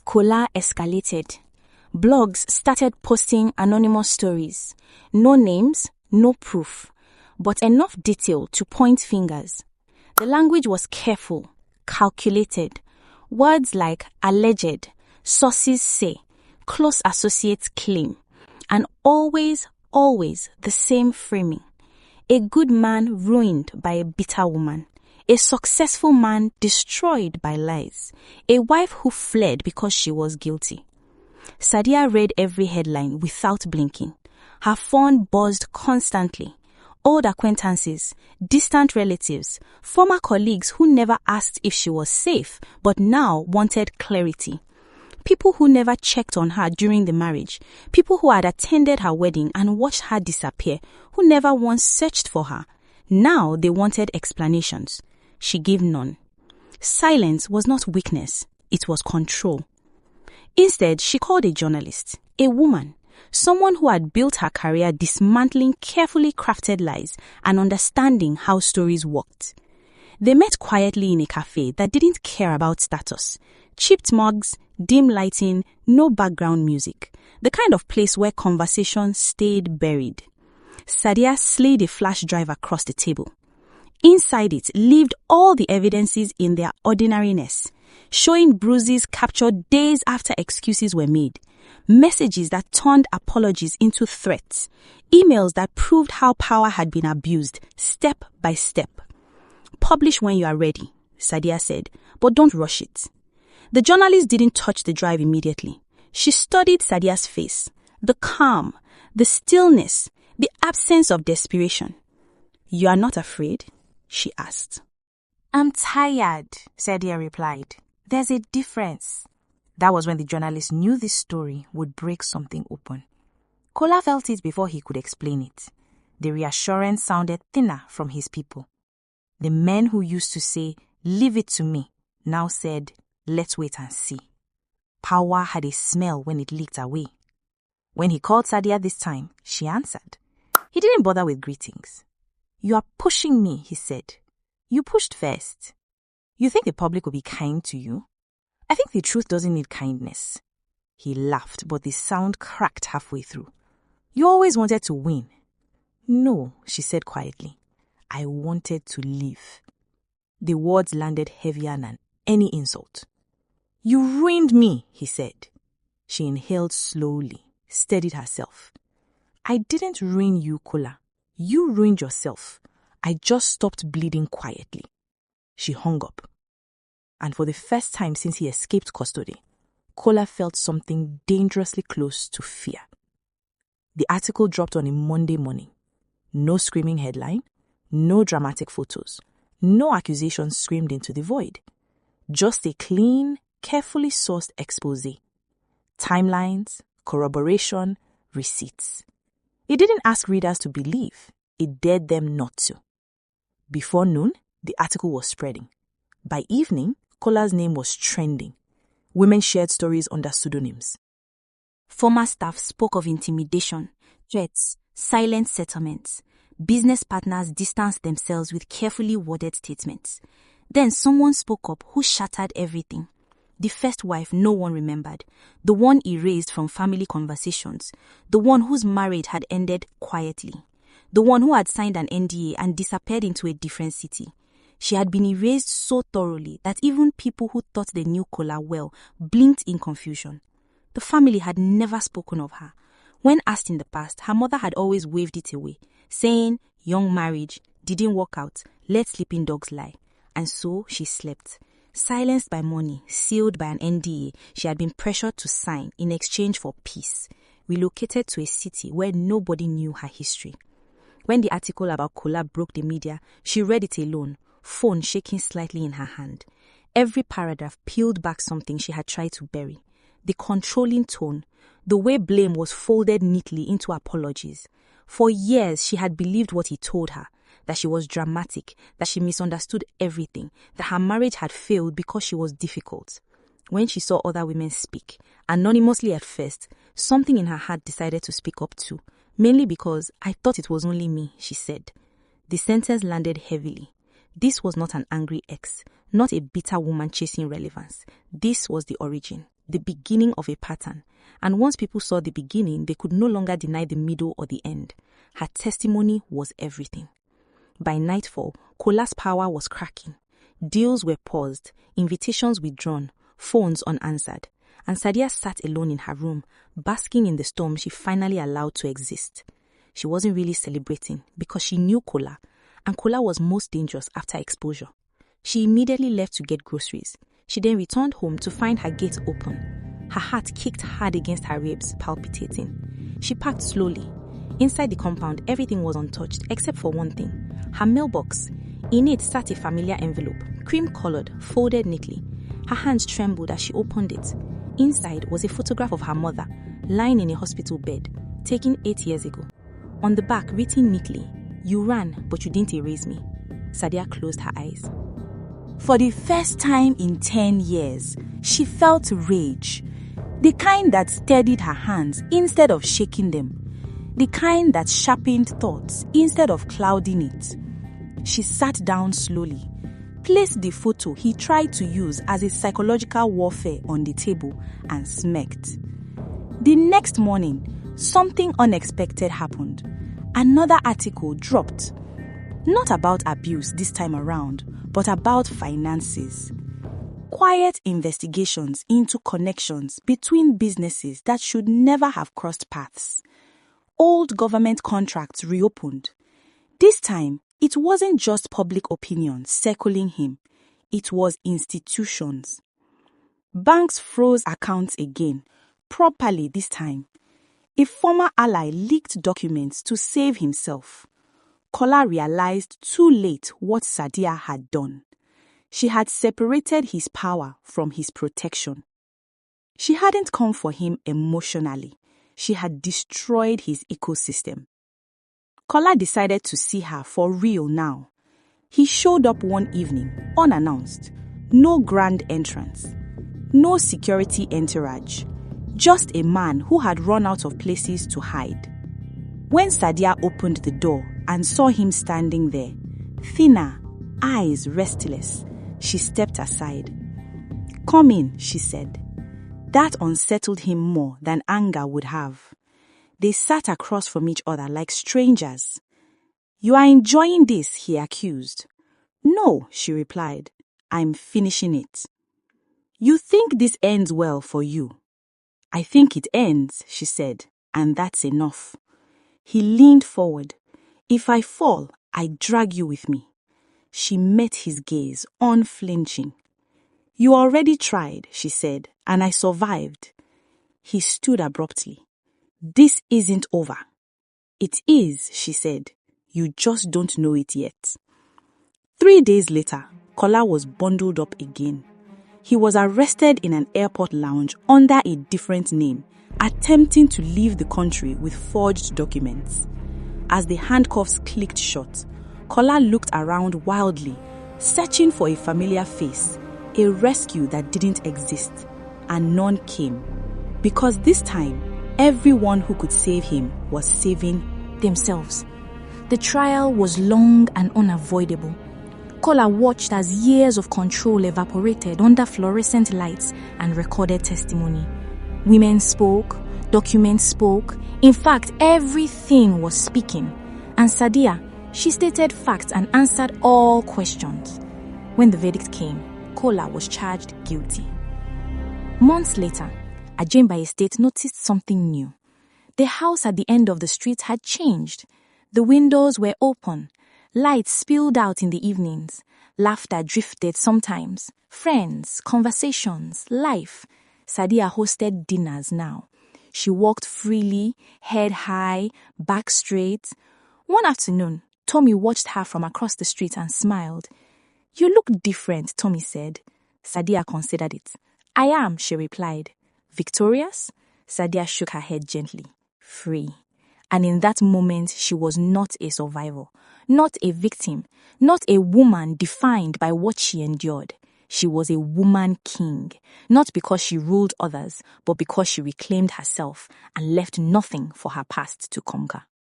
Kola escalated. Blogs started posting anonymous stories. No names, no proof, but enough detail to point fingers. The language was careful, calculated. Words like alleged, sources say, close associates claim, and always the same framing. A good man ruined by a bitter woman. A successful man destroyed by lies. A wife who fled because she was guilty. Sadiya read every headline without blinking. Her phone buzzed constantly. Old acquaintances, distant relatives, former colleagues who never asked if she was safe but now wanted clarity. People who never checked on her during the marriage. People who had attended her wedding and watched her disappear, who never once searched for her. Now they wanted explanations. She gave none. Silence was not weakness, it was control. Instead, she called a journalist, a woman, someone who had built her career dismantling carefully crafted lies and understanding how stories worked. They met quietly in a cafe that didn't care about status. Chipped mugs, dim lighting, no background music. The kind of place where conversation stayed buried. Sadiya slid a flash drive across the table. Inside it lived all the evidences in their ordinariness, showing bruises captured days after excuses were made, messages that turned apologies into threats, emails that proved how power had been abused step by step. Publish when you are ready, Sadiya said, but don't rush it. The journalist didn't touch the drive immediately. She studied Sadiya's face, the calm, the stillness, the absence of desperation. You are not afraid? She asked. I'm tired, Sadiya replied. There's a difference. That was when the journalist knew this story would break something open. Kola felt it before he could explain it. The reassurance sounded thinner from his people. The men who used to say, "Leave it to me," now said, "Let's wait and see." Power had a smell when it leaked away. When he called Sadiya this time, she answered. He didn't bother with greetings. "You are pushing me," he said. "You pushed first. You think the public will be kind to you? I think the truth doesn't need kindness." He laughed, but the sound cracked halfway through. "You always wanted to win." "No," she said quietly. "I wanted to live." The words landed heavier than any insult. "You ruined me," he said. She inhaled slowly, steadied herself. "I didn't ruin you, Kola. You ruined yourself. I just stopped bleeding quietly." She hung up. And for the first time since he escaped custody, Kola felt something dangerously close to fear. The article dropped on a Monday morning. No screaming headline, no dramatic photos, no accusations screamed into the void. Just a clean, carefully sourced expose. Timelines, corroboration, receipts. It didn't ask readers to believe. It dared them not to. Before noon, the article was spreading. By evening, Kola's name was trending. Women shared stories under pseudonyms. Former staff spoke of intimidation, threats, silent settlements. Business partners distanced themselves with carefully worded statements. Then someone spoke up who shattered everything. The first wife no one remembered, the one erased from family conversations, the one whose marriage had ended quietly, the one who had signed an NDA and disappeared into a different city. She had been erased so thoroughly that even people who thought they knew Kola well blinked in confusion. The family had never spoken of her. When asked in the past, her mother had always waved it away, saying, "Young marriage, didn't work out, let sleeping dogs lie." And so she slept. Silenced by money, sealed by an NDA she had been pressured to sign in exchange for peace, relocated to a city where nobody knew her history. When the article about Kola broke the media, she read it alone, phone shaking slightly in her hand. Every paragraph peeled back something she had tried to bury. The controlling tone, the way blame was folded neatly into apologies. For years she had believed what he told her, that she was dramatic, that she misunderstood everything, that her marriage had failed because she was difficult. When she saw other women speak, anonymously at first, something in her heart decided to speak up too, mainly because "I thought it was only me," she said. The sentence landed heavily. This was not an angry ex, not a bitter woman chasing relevance. This was the origin. the beginning of a pattern. And once people saw the beginning, they could no longer deny the middle or the end. Her testimony was everything. By nightfall, Kola's power was cracking. Deals were paused, invitations withdrawn, phones unanswered. And Sadiya sat alone in her room, basking in the storm she finally allowed to exist. She wasn't really celebrating because she knew Kola, and Kola was most dangerous after exposure. She immediately left to get groceries. She then returned home to find her gate open. Her heart kicked hard against her ribs, palpitating. She packed slowly. Inside the compound, everything was untouched except for one thing. Her mailbox. In it sat a familiar envelope, cream-colored, folded neatly. Her hands trembled as she opened it. Inside was a photograph of her mother, lying in a hospital bed, taken 8 years ago. On the back, written neatly, "You ran, but you didn't erase me." Sadiya closed her eyes. For the first time in 10 years, she felt rage. The kind that steadied her hands instead of shaking them. The kind that sharpened thoughts instead of clouding it. She sat down slowly, placed the photo he tried to use as a psychological warfare on the table, and smirked. The next morning, something unexpected happened. Another article dropped. Not about abuse this time around, but about finances. Quiet investigations into connections between businesses that should never have crossed paths. Old government contracts reopened. This time, it wasn't just public opinion circling him. It was institutions. Banks froze accounts again, properly this time. A former ally leaked documents to save himself. Kola realized too late what Sadiya had done. She had separated his power from his protection. She hadn't come for him emotionally. She had destroyed his ecosystem. Kola decided to see her for real now. He showed up one evening, unannounced. No grand entrance. No security entourage. Just a man who had run out of places to hide. When Sadiya opened the door and saw him standing there, thinner, eyes restless, she stepped aside. "Come in," she said. That unsettled him more than anger would have. They sat across from each other like strangers. "You are enjoying this," he accused. "No," she replied. "I'm finishing it." "You think this ends well for you?" "I think it ends," she said, "and that's enough." He leaned forward. "If I fall, I drag you with me." She met his gaze, unflinching. "You already tried," she said, "and I survived." He stood abruptly. "This isn't over." "It is," she said. "You just don't know it yet." 3 days later, Kola was bundled up again. He was arrested in an airport lounge under a different name, attempting to leave the country with forged documents. As the handcuffs clicked shut, Kola looked around wildly, searching for a familiar face, a rescue that didn't exist, and none came. Because this time, everyone who could save him was saving themselves. The trial was long and unavoidable. Kola watched as years of control evaporated under fluorescent lights and recorded testimony. Women spoke, documents spoke. In fact, everything was speaking. And Sadiya, she stated facts and answered all questions. When the verdict came, Kola was charged guilty. Months later, Ajimba Estate noticed something new. The house at the end of the street had changed. The windows were open. Lights spilled out in the evenings. Laughter drifted sometimes. Friends, conversations, life. Sadiya hosted dinners now. She walked freely, head high, back straight. One afternoon, Tommy watched her from across the street and smiled. "You look different," Tommy said. Sadiya considered it. "I am," she replied. "Victorious?" Sadiya shook her head gently. "Free." And in that moment, she was not a survivor, not a victim, not a woman defined by what she endured. She was a woman king, not because she ruled others, but because she reclaimed herself and left nothing for her past to conquer.